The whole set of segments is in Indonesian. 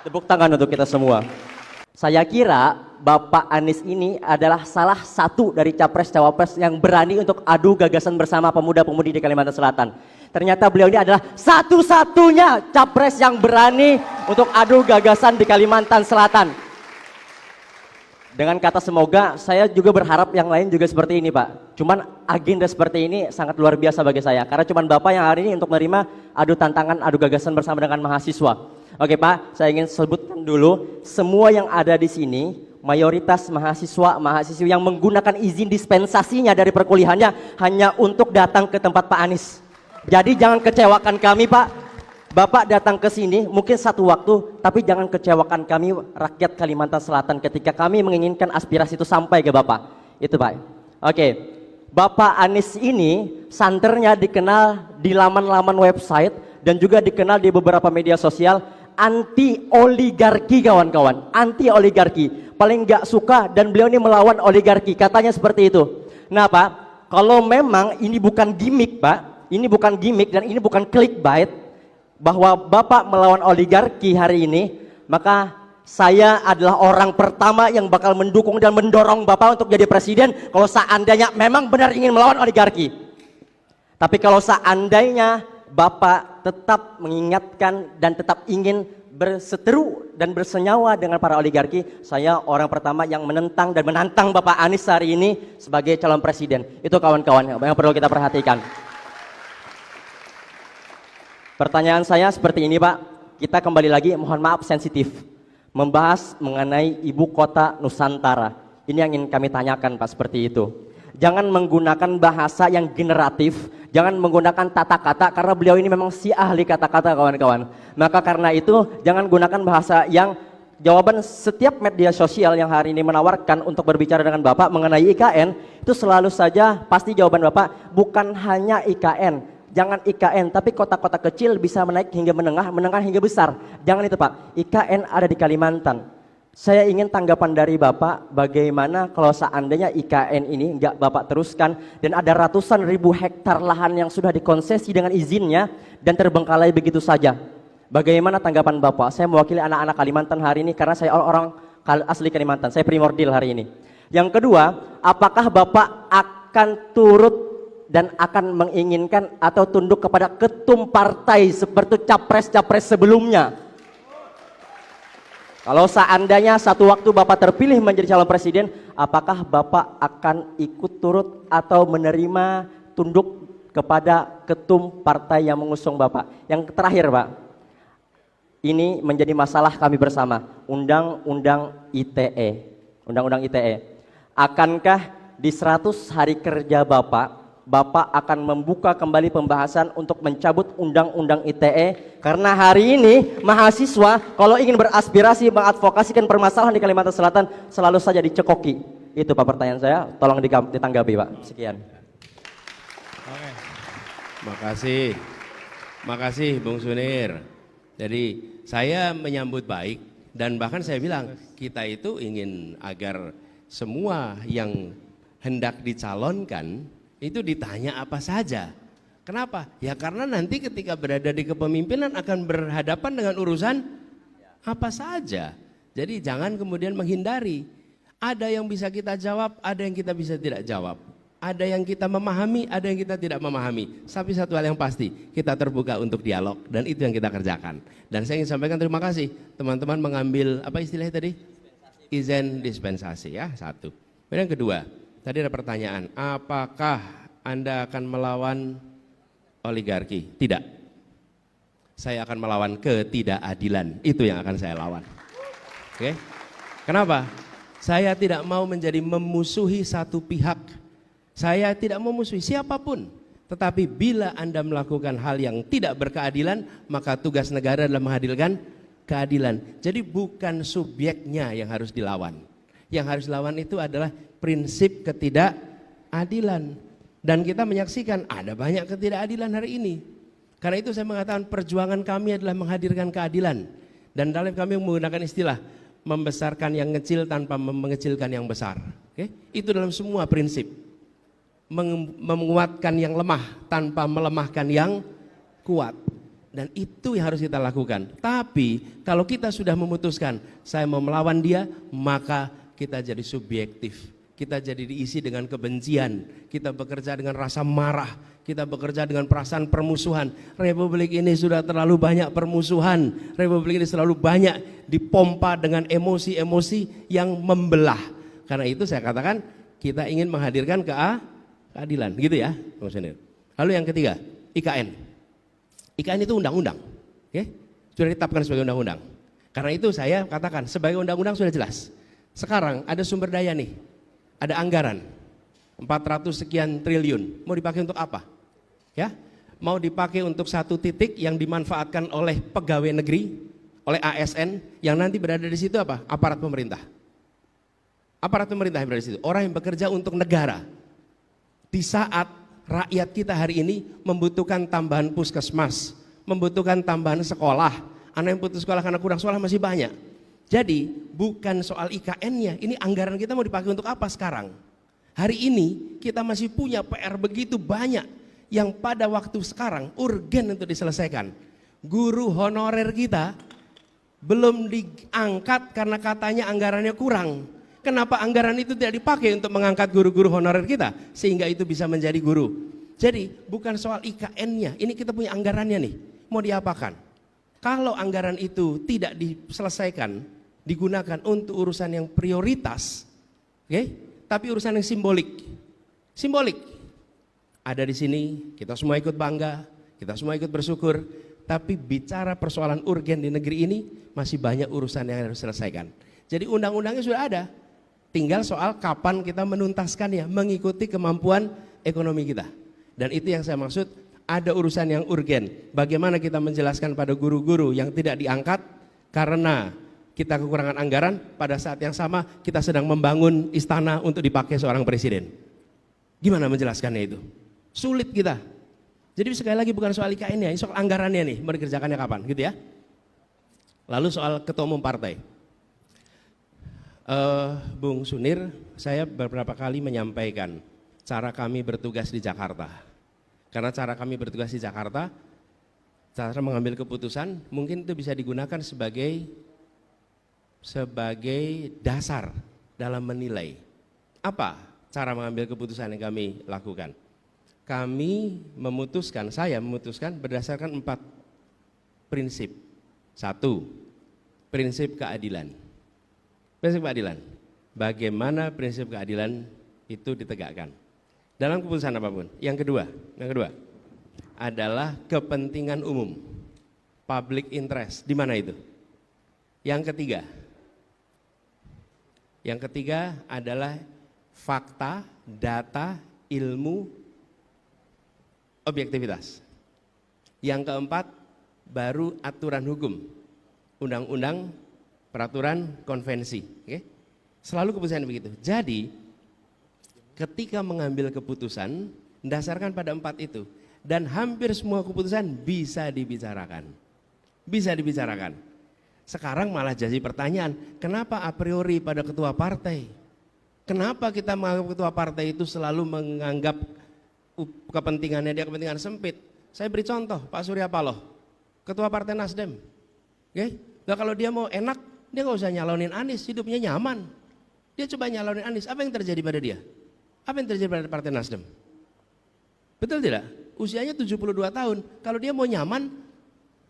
Tepuk tangan untuk kita semua. Saya kira Bapak Anies ini adalah salah satu dari capres-cawapres yang berani untuk adu gagasan bersama pemuda-pemudi di Kalimantan Selatan. Ternyata beliau ini adalah satu-satunya capres yang berani untuk adu gagasan di Kalimantan Selatan. Dengan kata semoga, saya juga berharap yang lain juga seperti ini, Pak. Cuman agenda seperti ini sangat luar biasa bagi saya. Karena cuman Bapak yang hari ini untuk menerima adu tantangan, adu gagasan bersama dengan mahasiswa. Oke Pak, saya ingin sebutkan dulu, semua yang ada di sini, mayoritas mahasiswa-mahasiswi yang menggunakan izin dispensasinya dari perkuliahannya hanya untuk datang ke tempat Pak Anies. Jadi jangan kecewakan kami, Pak. Bapak datang ke sini mungkin satu waktu, tapi jangan kecewakan kami rakyat Kalimantan Selatan ketika kami menginginkan aspirasi itu sampai ke Bapak. Itu Pak. Oke, Bapak Anies ini santernya dikenal di laman-laman website dan juga dikenal di beberapa media sosial anti oligarki, kawan-kawan. Anti oligarki, paling nggak suka dan beliau ini melawan oligarki, katanya seperti itu. Nah Pak, kalau memang ini bukan gimmick Pak, ini bukan gimmick dan ini bukan clickbait bahwa Bapak melawan oligarki hari ini, maka saya adalah orang pertama yang bakal mendukung dan mendorong Bapak untuk jadi presiden kalau seandainya memang benar ingin melawan oligarki. Tapi kalau seandainya Bapak tetap mengingatkan dan tetap ingin berseteru dan bersenyawa dengan para oligarki, saya orang pertama yang menentang dan menantang Bapak Anies hari ini sebagai calon presiden. Itu kawan-kawan yang perlu kita perhatikan. Pertanyaan saya seperti ini Pak, kita kembali lagi, mohon maaf sensitif, membahas mengenai ibu kota Nusantara. Ini yang ingin kami tanyakan Pak, seperti itu. Jangan menggunakan bahasa yang generatif, jangan menggunakan tata kata karena beliau ini memang si ahli kata-kata kawan-kawan. Maka karena itu jangan gunakan bahasa yang jawaban setiap media sosial yang hari ini menawarkan untuk berbicara dengan Bapak mengenai IKN, itu selalu saja pasti jawaban Bapak bukan hanya IKN. Jangan IKN, tapi kota-kota kecil bisa menaik hingga menengah, menengah hingga besar. Jangan itu Pak, IKN ada di Kalimantan. Saya ingin tanggapan dari Bapak, bagaimana kalau seandainya IKN ini enggak Bapak teruskan dan ada ratusan ribu hektar lahan yang sudah dikonsesi dengan izinnya dan terbengkalai begitu saja. Bagaimana tanggapan Bapak? Saya mewakili anak-anak Kalimantan hari ini karena saya orang asli Kalimantan, saya primordial hari ini. Yang kedua, apakah Bapak akan turut dan akan menginginkan atau tunduk kepada ketum partai seperti capres-capres sebelumnya? Kalau seandainya satu waktu Bapak terpilih menjadi calon presiden, apakah Bapak akan ikut turut atau menerima tunduk kepada ketum partai yang mengusung Bapak? Yang terakhir Pak, ini menjadi masalah kami bersama, Undang-Undang ITE. Undang-Undang ITE. Akankah di 100 hari kerja Bapak akan membuka kembali pembahasan untuk mencabut Undang-Undang ITE, karena hari ini mahasiswa kalau ingin beraspirasi mengadvokasikan permasalahan di Kalimantan Selatan selalu saja dicekoki. Itu Pak pertanyaan saya, tolong ditanggapi Pak. Sekian. Oke. Makasih Bung Sunir. Jadi saya menyambut baik dan bahkan saya bilang kita itu ingin agar semua yang hendak dicalonkan itu ditanya apa saja. Kenapa? Ya karena nanti ketika berada di kepemimpinan akan berhadapan dengan urusan apa saja. Jadi jangan kemudian menghindari. Ada yang bisa kita jawab, ada yang kita bisa tidak jawab. Ada yang kita memahami, ada yang kita tidak memahami. Tapi satu hal yang pasti, kita terbuka untuk dialog dan itu yang kita kerjakan. Dan saya ingin sampaikan terima kasih teman-teman mengambil apa istilahnya tadi? Izin dispensasi ya, satu. Dan yang kedua, tadi ada pertanyaan, apakah Anda akan melawan oligarki? Tidak. Saya akan melawan ketidakadilan. Itu yang akan saya lawan. Oke? Kenapa? Saya tidak mau menjadi memusuhi satu pihak. Saya tidak memusuhi siapapun. Tetapi bila Anda melakukan hal yang tidak berkeadilan, maka tugas negara adalah menghadirkan keadilan. Jadi bukan subjeknya yang harus dilawan. Yang harus dilawan itu adalah prinsip ketidakadilan. Dan kita menyaksikan ada banyak ketidakadilan hari ini. Karena itu saya mengatakan perjuangan kami adalah menghadirkan keadilan. Dan dalam kami menggunakan istilah membesarkan yang kecil tanpa mengecilkan yang besar. Oke? Itu dalam semua prinsip. Menguatkan yang lemah tanpa melemahkan yang kuat. Dan itu yang harus kita lakukan. Tapi kalau kita sudah memutuskan saya mau melawan dia, maka kita jadi subjektif. Kita jadi diisi dengan kebencian. Kita bekerja dengan rasa marah. Kita bekerja dengan perasaan permusuhan. Republik ini sudah terlalu banyak permusuhan. Republik ini selalu banyak dipompa dengan emosi-emosi yang membelah. Karena itu saya katakan kita ingin menghadirkan keadilan. Gitu ya. Lalu yang ketiga, IKN. IKN itu undang-undang, okay? Sudah ditetapkan sebagai undang-undang. Karena itu saya katakan sebagai undang-undang sudah jelas. Sekarang ada sumber daya nih, ada anggaran 400 sekian triliun. Mau dipakai untuk apa? Ya, mau dipakai untuk satu titik yang dimanfaatkan oleh pegawai negeri, oleh ASN yang nanti berada di situ apa? Aparat pemerintah. Aparat pemerintah yang berada di situ. Orang yang bekerja untuk negara. Di saat rakyat kita hari ini membutuhkan tambahan puskesmas, membutuhkan tambahan sekolah. Anak yang putus sekolah karena kurang sekolah masih banyak. Jadi bukan soal IKN-nya, ini anggaran kita mau dipakai untuk apa sekarang? Hari ini kita masih punya PR begitu banyak yang pada waktu sekarang urgen untuk diselesaikan. Guru honorer kita belum diangkat karena katanya anggarannya kurang. Kenapa anggaran itu tidak dipakai untuk mengangkat guru-guru honorer kita sehingga itu bisa menjadi guru? Jadi bukan soal IKN-nya, ini kita punya anggarannya nih, mau diapakan? Kalau anggaran itu tidak diselesaikan, digunakan untuk urusan yang prioritas, okay? Tapi urusan yang simbolik, ada di sini, kita semua ikut bangga, kita semua ikut bersyukur, tapi bicara persoalan urgen di negeri ini masih banyak urusan yang harus diselesaikan. Jadi undang-undangnya sudah ada. Tinggal soal kapan kita menuntaskannya, mengikuti kemampuan ekonomi kita. Dan itu yang saya maksud, ada urusan yang urgen. Bagaimana kita menjelaskan pada guru-guru yang tidak diangkat karena kita kekurangan anggaran, pada saat yang sama kita sedang membangun istana untuk dipakai seorang presiden. Gimana menjelaskannya itu? Sulit kita. Jadi sekali lagi bukan soal IKN-nya, ini soal anggarannya nih, mau dikerjakannya kapan gitu ya. Lalu soal ketua umum partai. Bung Sunir, saya beberapa kali menyampaikan cara kami bertugas di Jakarta. Karena cara kami bertugas di Jakarta, cara mengambil keputusan mungkin itu bisa digunakan sebagai dasar dalam menilai. Apa cara mengambil keputusan yang kami lakukan? Kami memutuskan, saya memutuskan berdasarkan 4 prinsip. 1, prinsip keadilan. Prinsip keadilan, bagaimana prinsip keadilan itu ditegakkan dalam keputusan apapun. Yang kedua adalah kepentingan umum, public interest. Di mana itu? Yang ketiga adalah fakta, data, ilmu, objektivitas. Yang keempat baru aturan hukum, undang-undang, peraturan, konvensi, okay? Selalu keputusan begitu. Jadi ketika mengambil keputusan mendasarkan pada 4 itu, dan hampir semua keputusan bisa dibicarakan. Sekarang malah jadi pertanyaan, kenapa a priori pada ketua partai? Kenapa kita menganggap ketua partai itu selalu menganggap kepentingannya dia kepentingan sempit? Saya beri contoh, Pak Surya Paloh, ketua partai Nasdem, okay? Nah, kalau dia mau enak, dia nggak usah nyalonin Anies, hidupnya nyaman. Dia coba nyalonin Anies, apa yang terjadi pada dia? Apa yang terjadi pada Partai Nasdem? Betul tidak? Usianya 72 tahun, kalau dia mau nyaman,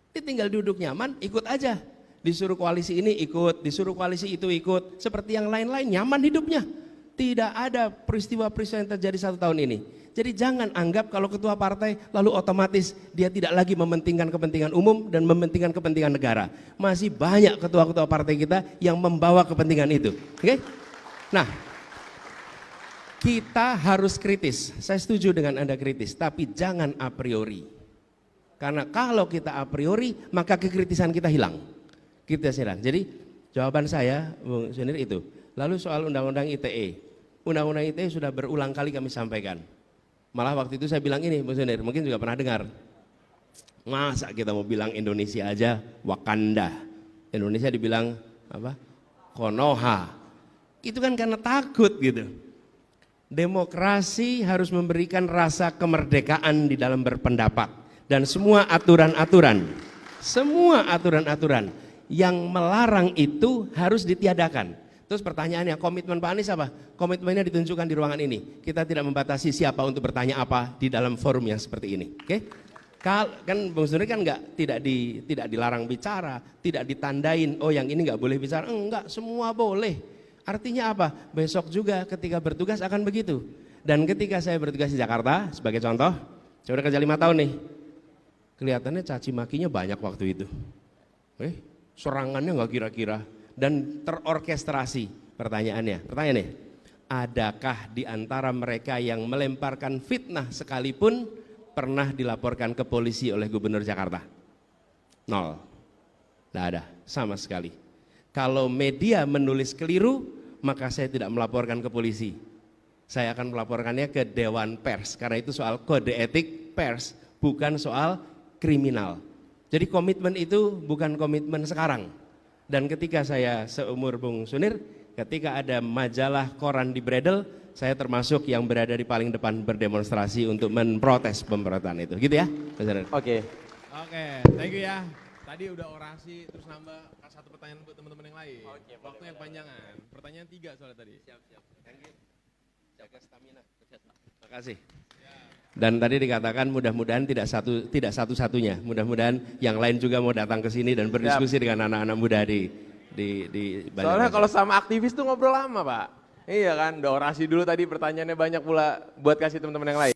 dia tinggal duduk nyaman, ikut aja. Disuruh koalisi ini ikut, disuruh koalisi itu ikut, seperti yang lain-lain, nyaman hidupnya. Tidak ada peristiwa-peristiwa yang terjadi 1 tahun ini. Jadi jangan anggap kalau ketua partai lalu otomatis dia tidak lagi mementingkan kepentingan umum dan mementingkan kepentingan negara. Masih banyak ketua-ketua partai kita yang membawa kepentingan itu. Oke? Nah, kita harus kritis. Saya setuju dengan Anda kritis, tapi jangan a priori. Karena kalau kita a priori, maka kekritisan kita hilang. Jadi jawaban saya, Bung Sunir itu. Lalu soal undang-undang ITE. Undang-undang ITE sudah berulang kali kami sampaikan. Malah waktu itu saya bilang ini, Bung Sunir, mungkin juga pernah dengar. Masa kita mau bilang Indonesia aja Wakanda. Indonesia dibilang apa? Konoha. Itu kan karena takut gitu. Demokrasi harus memberikan rasa kemerdekaan di dalam berpendapat. Dan semua aturan-aturan yang melarang itu harus ditiadakan. Terus pertanyaannya, komitmen Pak Anies apa? Komitmennya ditunjukkan di ruangan ini. Kita tidak membatasi siapa untuk bertanya apa di dalam forum yang seperti ini. Oke? Kan Bung Sunir kan tidak dilarang bicara, tidak ditandain, oh yang ini nggak boleh bicara. Enggak, semua boleh. Artinya apa? Besok juga ketika bertugas akan begitu. Dan ketika saya bertugas di Jakarta, sebagai contoh, saya udah kerja 5 tahun nih. Kelihatannya caci makinya banyak waktu itu. Serangannya nggak kira-kira dan terorkestrasi. Pertanyaannya, adakah di antara mereka yang melemparkan fitnah sekalipun pernah dilaporkan ke polisi oleh Gubernur Jakarta? 0. Tidak ada, sama sekali. Kalau media menulis keliru, maka saya tidak melaporkan ke polisi. Saya akan melaporkannya ke Dewan Pers, karena itu soal kode etik pers, bukan soal kriminal. Jadi komitmen itu bukan komitmen sekarang. Dan ketika saya seumur Bung Sunir, ketika ada majalah koran di Bredel, saya termasuk yang berada di paling depan berdemonstrasi untuk memprotes pemberontakan itu. Gitu ya? Oke. Oke, thank you ya. Tadi udah orasi, terus nambah satu pertanyaan buat teman-teman yang lain. Oke, waktu yang panjangan. Pertanyaan 3 soalnya tadi. Siap. Thank you. Jaga stamina. Terima kasih. Dan tadi dikatakan mudah-mudahan tidak satu-satunya, mudah-mudahan yang lain juga mau datang ke sini dan berdiskusi dengan anak-anak muda di Soalnya kalau sama aktivis tuh ngobrol lama Pak. Iya kan, udah orasi dulu tadi, pertanyaannya banyak pula buat kasih teman-teman yang lain.